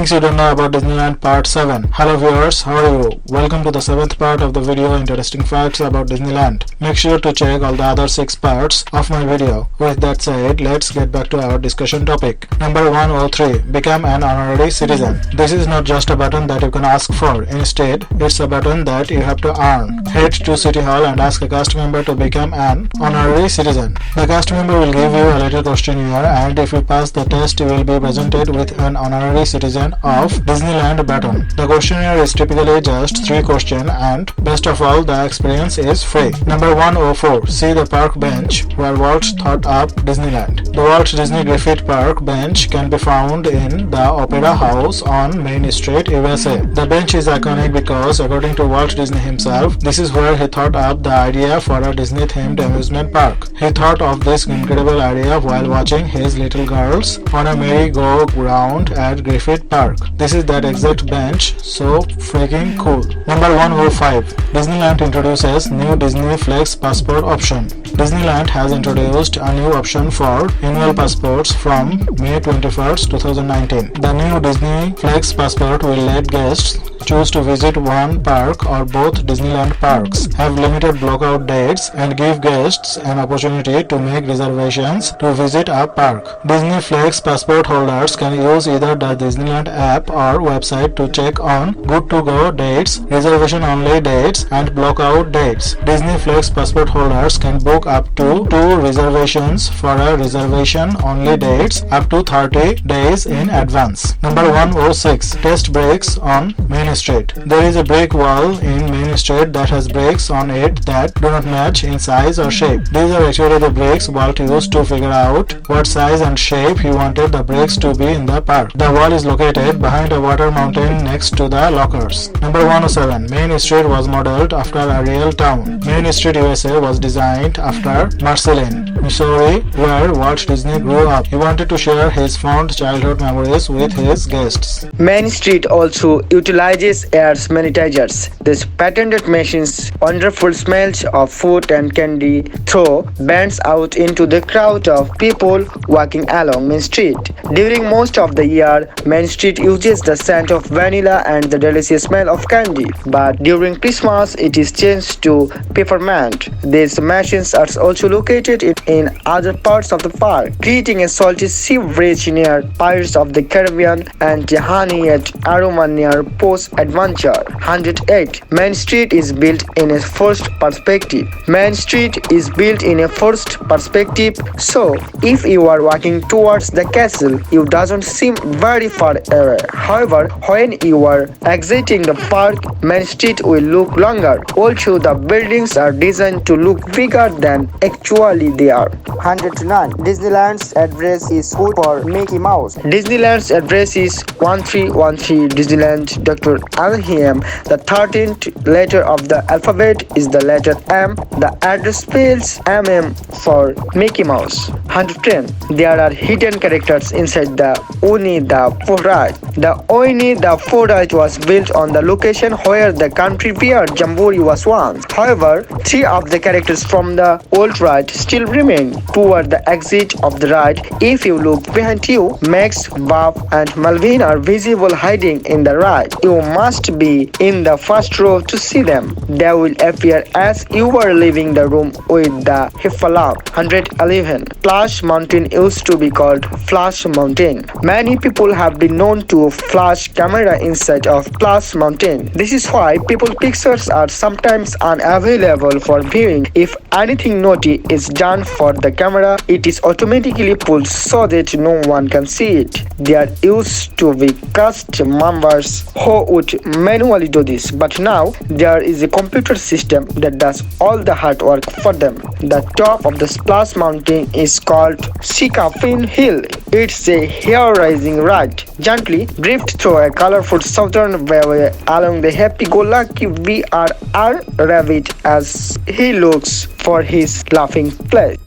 Things you don't know about Disneyland Part 7. Hello viewers, how are you? Welcome to the 7th part of the video Interesting Facts about Disneyland. Make sure to check all the other 6 parts of my video. With that said, let's get back to our discussion topic. Number 103. Become an honorary citizen. This is not just a button that you can ask for. Instead, it's a button that you have to earn. Head to City Hall and ask a cast member to become an honorary citizen. The cast member will give you a little questionnaire, and if you pass the test, you will be presented with an honorary citizen of Disneyland button. The questionnaire is typically just 3 questions, and best of all, the experience is free. Number 104. See the park bench where Walt thought up Disneyland. The Walt Disney Griffith Park bench can be found in the Opera House on Main Street, USA. The bench is iconic because, according to Walt Disney himself, this is where he thought up the idea for a Disney-themed amusement park. He thought of this incredible idea while watching his little girls on a merry-go-round at Griffith Park. This is that exact bench, so freaking cool. Number 105. Disneyland introduces new Disney Flex passport option. Disneyland has introduced a new option for annual passports from May 21st, 2019. The new Disney Flex passport will let guests choose to visit one park or both Disneyland parks, have limited blockout dates, and give guests an opportunity to make reservations to visit a park. Disney Flex passport holders can use either the Disneyland app or website to check on good-to-go dates, reservation-only dates, and blockout dates. Disney Flex passport holders can book up to 2 reservations for a reservation-only dates up to 30 days in advance. Number 106. Test brakes on Main Street. There is a brick wall in Main Street that has bricks on it that do not match in size or shape. These are actually the bricks Walt used to figure out what size and shape he wanted the bricks to be in the park. The wall is located behind a water mountain next to the lockers. Number 107. Main Street was modeled after a real town. Main Street USA was designed after Marceline, Missouri, where Walt Disney grew up. He wanted to share his fond childhood memories with his guests. Main Street also utilizes air sanitizers. These patented machines, wonderful smells of food and candy, throw bands out into the crowd of people walking along Main Street. During most of the year, Main Street uses the scent of vanilla and the delicious smell of candy, but during Christmas it is changed to peppermint. These machines are also located in other parts of the park, creating a salty seaweed near Pirates of the Caribbean and a honey-yet aroma near Post-Adventure. 108. Main Street is built in a first perspective. Main Street is built in a first perspective, so if you are walking towards the castle, it doesn't seem very far away. However, when you are exiting the park, Main Street will look longer. Also, the buildings are designed to look bigger than actually they are. 109. Disneyland's address is code for Mickey Mouse. Disneyland's address is 1313 Disneyland Dr. Alhem. The 13th letter of the alphabet is the letter M. The address spells MM for Mickey Mouse. 110. There are hidden characters inside the Oni the Fortnite. The Oni the Fortnite was built on the location where the country fair jamboree was once. However, 3 of the characters from the old ride still remain. Toward the exit of the ride, if you look behind you, Max, Bob, and Melvin are visible hiding in the ride. You must be in the first row to see them. They will appear as you are leaving the room with the Heffalump. 111. Splash Mountain used to be called Flash Mountain. Many people have been known to flash camera inside of Splash Mountain. This is why people's pictures are sometimes unavailable for viewing. If anything naughty is done for the camera, it is automatically pulled so that no one can see it. There used to be cast members who would manually do this, but now there is a computer system that does all the hard work for them. The top of the Splash Mountain is called Sikafin Hill. It's a hair-raising ride. Gently drift through a colorful southern byway along the happy-go-lucky VRR rabbit as he looks for his laughing place.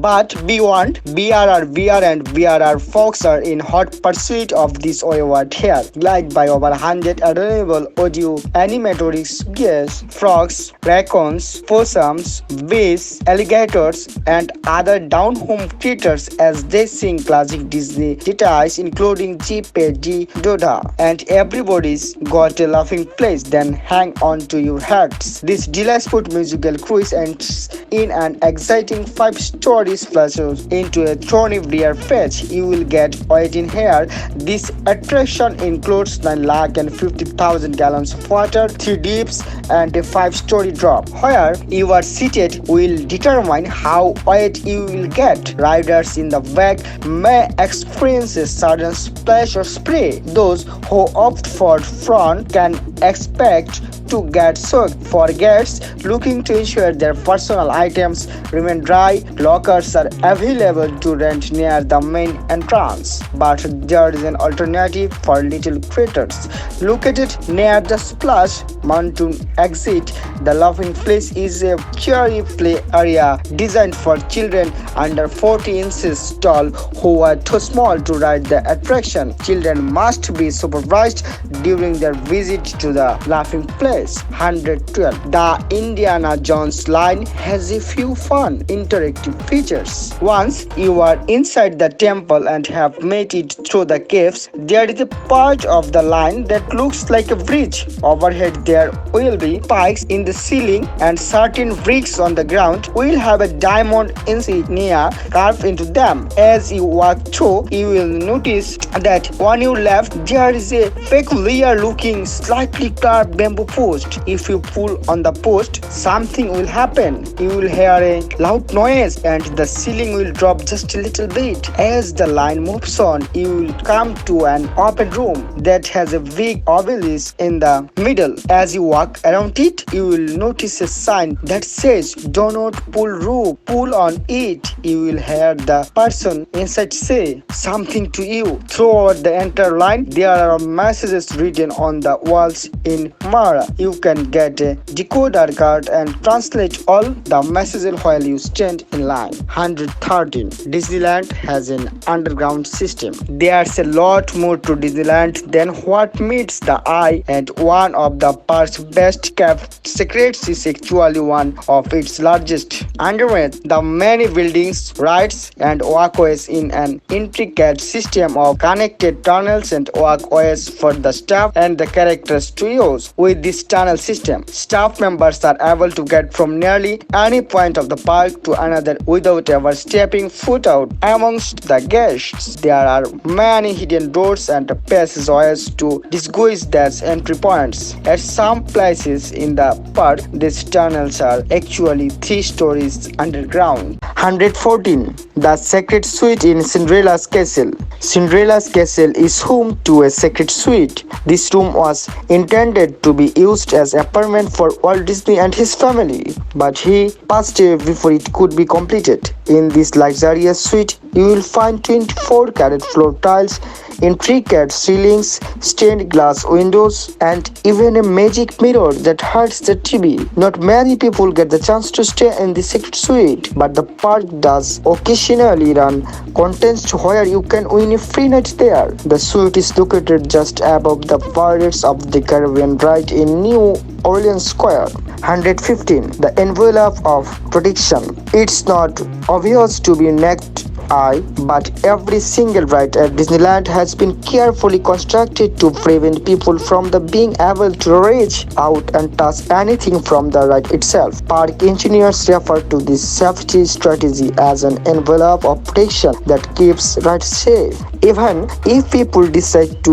But be warned, BRR, VR and VRR folks are in hot pursuit of this wayward hair, liked by over 100 adorable audio animatronics gears, frogs, raccoons, possums, bees, alligators, and other down-home critters as they sing classic Disney details including Jeepy, Doda, and everybody's got a laughing place, then hang on to your hats. This delightful musical cruise ends in an exciting 5-story splash into a thorny deer patch. You will get waiting here. This attraction includes 950,000 gallons of water, 3 dips, and a 5-story drop. Where you are seated will determine how wet you will get. Riders in the back may experience a sudden splash or spray. Those who opt for front can expect to get soaked. For guests looking to ensure their personal items remain dry, lockers are available to rent near the main entrance. But there is an alternative for little critters. Located near the splash mountain exit, the laughing place is a cheery play area designed for children under 40 inches tall who are too small to ride the attraction. Children must be supervised during their visit to the laughing place. 112. The Indiana Jones line has a few fun interactive features. Once you are inside the temple and have made it through the caves, there is a part of the line that looks like a bridge. Overhead there will be spikes in the ceiling and certain bricks on the ground will have a diamond insignia carved into them. As you walk through, you will notice that on your left there is a peculiar looking slightly carved bamboo post. If you pull on the post, something will happen. You will hear a loud noise and the ceiling will drop just a little bit. As the line moves on, you will come to an open room that has a big obelisk in the middle. As you walk around it, you will notice a sign that says, "Do not pull rope, pull on it." You will hear the person inside say something to you. Throughout the entire line, there are messages written on the walls in Mara. You can get a decoder card and translate all the messages while you stand in line. 113. Disneyland has an underground system. There's a lot more to Disneyland than what meets the eye, and one of the park's best kept secrets is actually one of its largest. Underneath the many buildings, rides, and walkways in an intricate system of connected tunnels and walkways for the staff and the characters to use. With this tunnel system, staff members are able to get from nearly any point of the park to another without ever stepping foot out. Amongst the guests, there are many hidden doors and passageways to disguise as entry points. At some places in the park, these tunnels are actually 3 stories underground. 114. The Secret Suite in Cinderella's Castle. Cinderella's Castle is home to a secret suite. This room was intended to be used as apartment for Walt Disney and his family, but he passed away before it could be completed. In this luxurious suite, you will find 24-carat floor tiles, intricate ceilings, stained glass windows, and even a magic mirror that hides the TV. Not many people get the chance to stay in the secret suite, but the park does occasionally run contests where you can win a free night there. The suite is located just above the Pirates of the Caribbean ride in New Orleans Square. 115. The envelope of protection. It's not obvious to be naked eye, but every single ride at Disneyland has been carefully constructed to prevent people from being able to reach out and touch anything from the ride itself. Park engineers refer to this safety strategy as an envelope of protection that keeps rides safe. Even if people decide to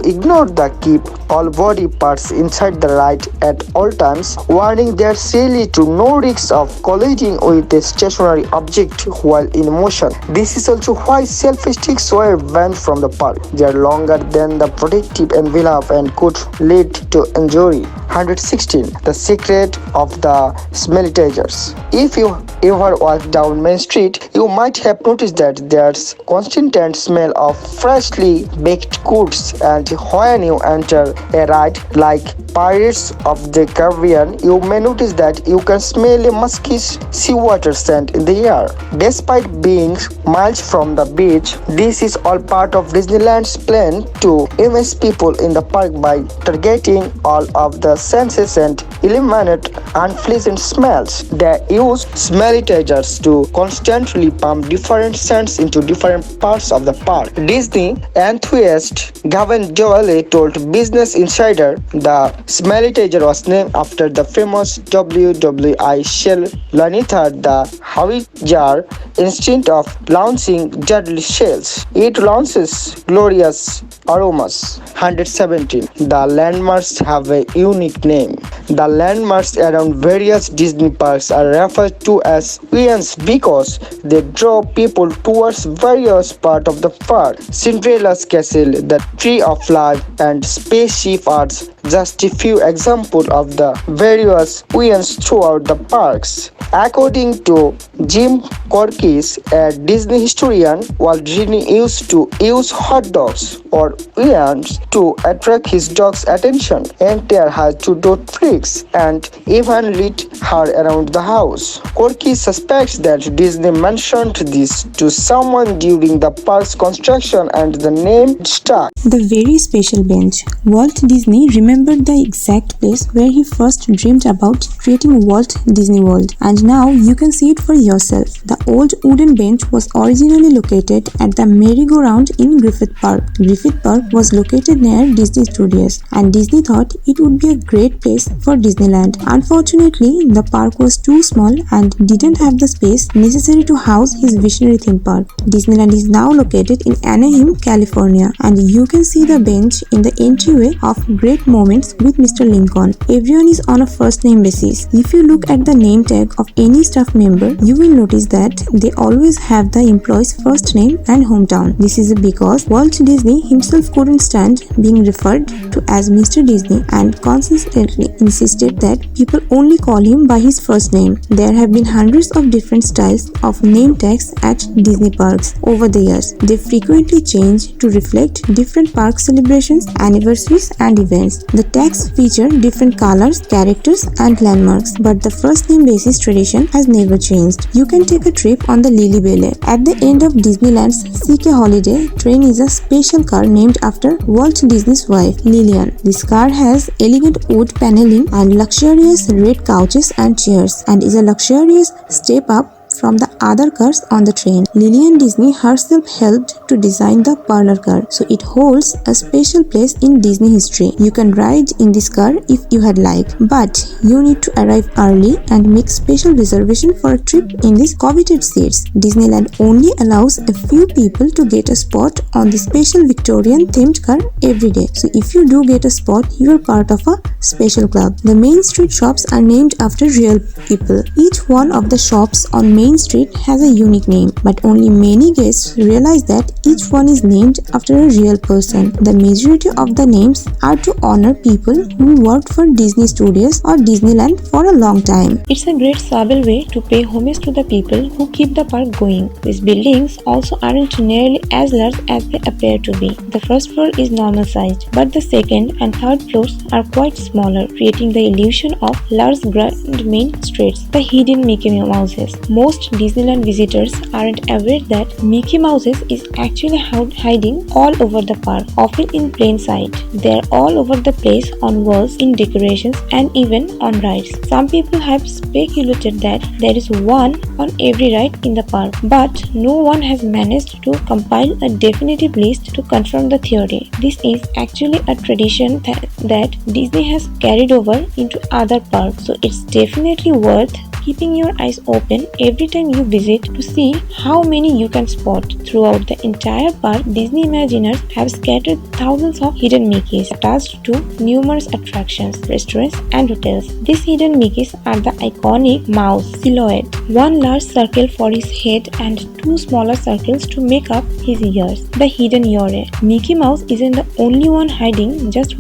ignore the keep all body parts inside the ride at all times, warning there's really to no risk of colliding with a stationary object while in motion. This is also why selfie sticks were banned from the park. They are longer than the protective envelope and could lead to injury. 116. The secret of the smelly tigers. If you ever walk down Main Street, you might have noticed that there's constant smell of freshly baked goods, and when you enter a ride like Pirates of the Caribbean, you may notice that you can smell a musky seawater scent in the air. Despite being miles from the beach, this is all part of Disneyland's plan to immerse people in the park by targeting all of the senses and eliminate unpleasant smells. They use smellytagers to constantly pump different scents into different parts of the park. Disney enthusiast Gavin Joelle told Business Insider the smellytager was named after the famous WWI shell Lanitha the Hawaiian instinct of launching deadly shells. It launches glorious aromas. 117. The landmarks have a unique name. The landmarks around various Disney parks are referred to as Uans because they draw people towards various parts of the park. Cinderella's castle, the Tree of Life, and Spaceship are just a few examples of the various Uans throughout the parks. According to Jim Corkis, a Disney historian, Walt Disney used to use hot dogs or Uans to attract his dog's attention. Enter has two dot tricks and even lit her around the house. Corky suspects that Disney mentioned this to someone during the park's construction and the name stuck. The very special bench. Walt Disney remembered the exact place where he first dreamed about creating Walt Disney World, and now you can see it for yourself. The old wooden bench was originally located at the merry-go-round in Griffith Park. Griffith Park was located near Disney Studios, and Disney thought it would be a great place for Disneyland. Unfortunately, the park was too small and didn't have the space necessary to house his visionary theme park. Disneyland is now located in Anaheim, California, and you can see the bench in the entryway of Great Moments with Mr. Lincoln. Everyone is on a first name basis. If you look at the name tag of any staff member, you will notice that they always have the employee's first name and hometown. This is because Walt Disney himself couldn't stand being referred to as Mr. Disney and consistently insisted that people only call him by his first name. There have been hundreds of different styles of name tags at Disney parks over the years. They frequently change to reflect different park celebrations, anniversaries, and events. The tags feature different colors, characters, and landmarks, but the first name basis tradition has never changed. You can take a trip on the Lily Belly. At the end of Disneyland's CK Holiday train is a special car named after Walt Disney's wife, Lillian. This car has elegant wood paneling and luxurious red couches and chairs, and is a luxurious step up from the other cars on the train. Lillian Disney herself helped to design the parlor car, so it holds a special place in Disney history. You can ride in this car if you had like, but you need to arrive early and make special reservation for a trip in these coveted seats. Disneyland only allows a few people to get a spot on the special Victorian themed car every day. So if you do get a spot, you are part of a special club. The Main Street shops are named after real people. Each one of the shops on Main Street has a unique name, but only many guests realize that each one is named after a real person. The majority of the names are to honor people who worked for Disney Studios or Disneyland for a long time. It's a great subtle way to pay homage to the people who keep the park going. These buildings also aren't nearly as large as they appear to be. The first floor is normal sized, but the second and third floors are quite smaller, creating the illusion of large grand main streets. The hidden Mickey Mouses. Most Disneyland visitors aren't aware that Mickey Mouses is actually hiding all over the park, often in plain sight. They're all over the place on walls, in decorations, and even on rides. Some people have speculated that there is one on every ride in the park, but no one has managed to compile a definitive list to confirm the theory. This is actually a tradition that Disney has carried over into other parks, so it's definitely worth keeping your eyes open every time you visit to see how many you can spot. Throughout the entire park, Disney Imagineers have scattered thousands of hidden Mickeys attached to numerous attractions, restaurants, and hotels. These hidden Mickeys are the iconic mouse silhouette, one large circle for his head and two smaller circles to make up his ears. The hidden Yore. Mickey Mouse isn't the only one hiding, just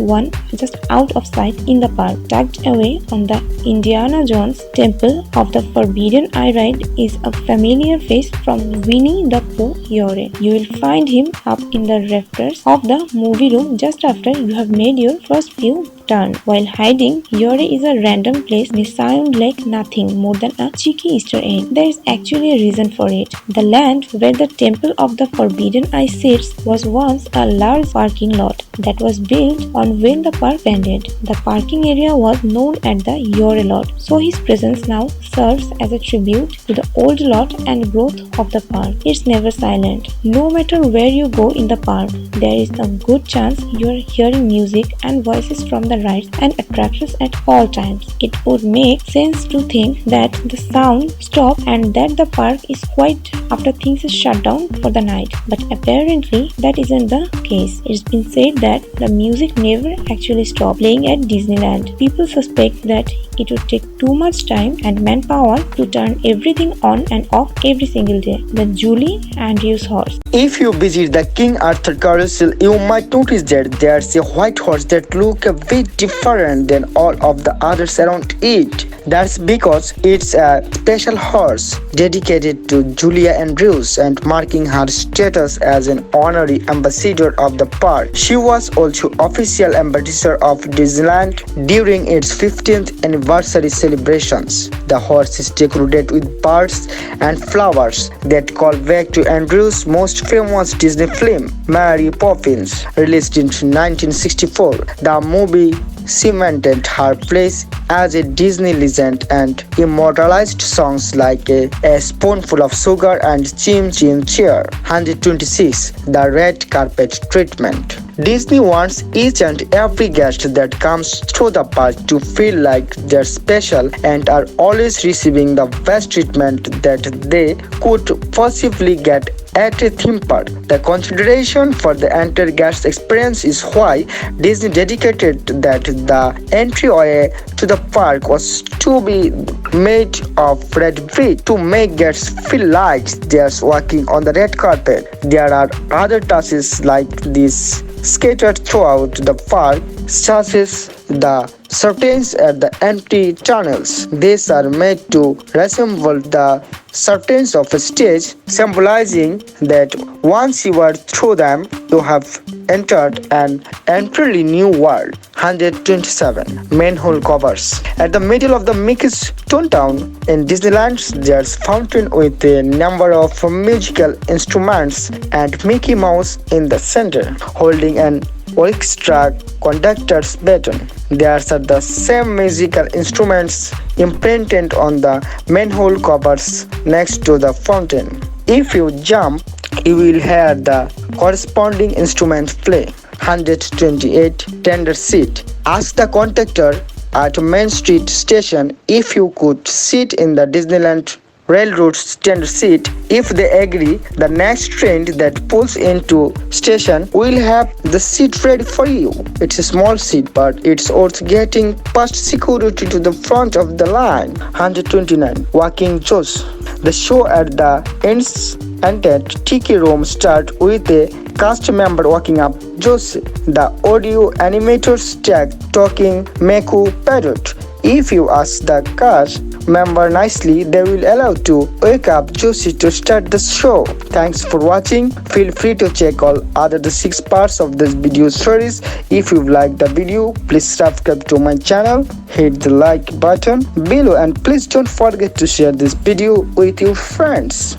out of sight in the park, tucked away on the Indiana Jones temple of the Forbidden Eye ride is a familiar face from Winnie the Pooh Yore. You will find him up in the rafters of the movie room just after you have made your first few turns. While hiding, Yore is a random place may sound like nothing more than a cheeky Easter egg. There is actually a reason for it. The land where the Temple of the Forbidden Eye sits was once a large parking lot that was built on when the park ended. The parking area was known as the Yore lot, so his presence now serves as a tribute to the old lot and growth of the park. It's never silent. No matter where you go in the park, there is a good chance you are hearing music and voices from the rides and attractions at all times. It would make sense to think that the sound stops and that the park is quiet after things is shut down for the night, but apparently that isn't the case. It's been said that the music never actually stopped playing at Disneyland. People suspect that it would take too much time and manpower to turn everything on and off every single day. The Julie Andrews horse. If you visit the King Arthur carousel, you might notice that there's a white horse that looks a bit different than all of the others around it. That's because it's a special horse dedicated to Julia Andrews and marking her status as an honorary ambassador of the park. She was also official ambassador of Disneyland during its 15th anniversary celebrations. The horse is decorated with birds and flowers that call back to Andrews' most famous Disney film, Mary Poppins, released in 1964. The movie cemented her place as a Disney legend and immortalized songs like a Spoonful of Sugar and Chim Chim Chair. 126. The red carpet treatment. Disney wants each and every guest that comes through the park to feel like they're special and are always receiving the best treatment that they could possibly get at a theme park. The consideration for the entire guest experience is why Disney dedicated that the entryway to the park was to be made of red brick to make guests feel like they're walking on the red carpet. There are other touches like this scattered throughout the park, such as the curtains at the empty tunnels. These are made to resemble the curtains of a stage, symbolizing that once you are through them, you have entered an entirely new world. 127. Manhole covers. At the middle of the Mickey's Toontown in Disneyland, there's a fountain with a number of musical instruments and Mickey Mouse in the center, holding an orchestra conductor's baton. There are the same musical instruments imprinted on the manhole covers next to the fountain. If you jump, you will hear the corresponding instrument play. 128. Tender seat. Ask the conductor at Main Street station if you could sit in the Disneyland Railroad's tender seat. If they agree, the next train that pulls into station will have the seat ready for you. It's a small seat, but it's worth getting past security to the front of the line. 129. Walking Joes. The show at the enchanted Tiki Room starts with a cast member walking up Josie, the audio animator's tag talking Meku Parrot. If you ask the cast member nicely, they will allow to wake up Josie to start the show. Thanks for watching. Feel free to check all other 6 parts of this video series. If you liked the video, please subscribe to my channel, hit the like button below, and please don't forget to share this video with your friends.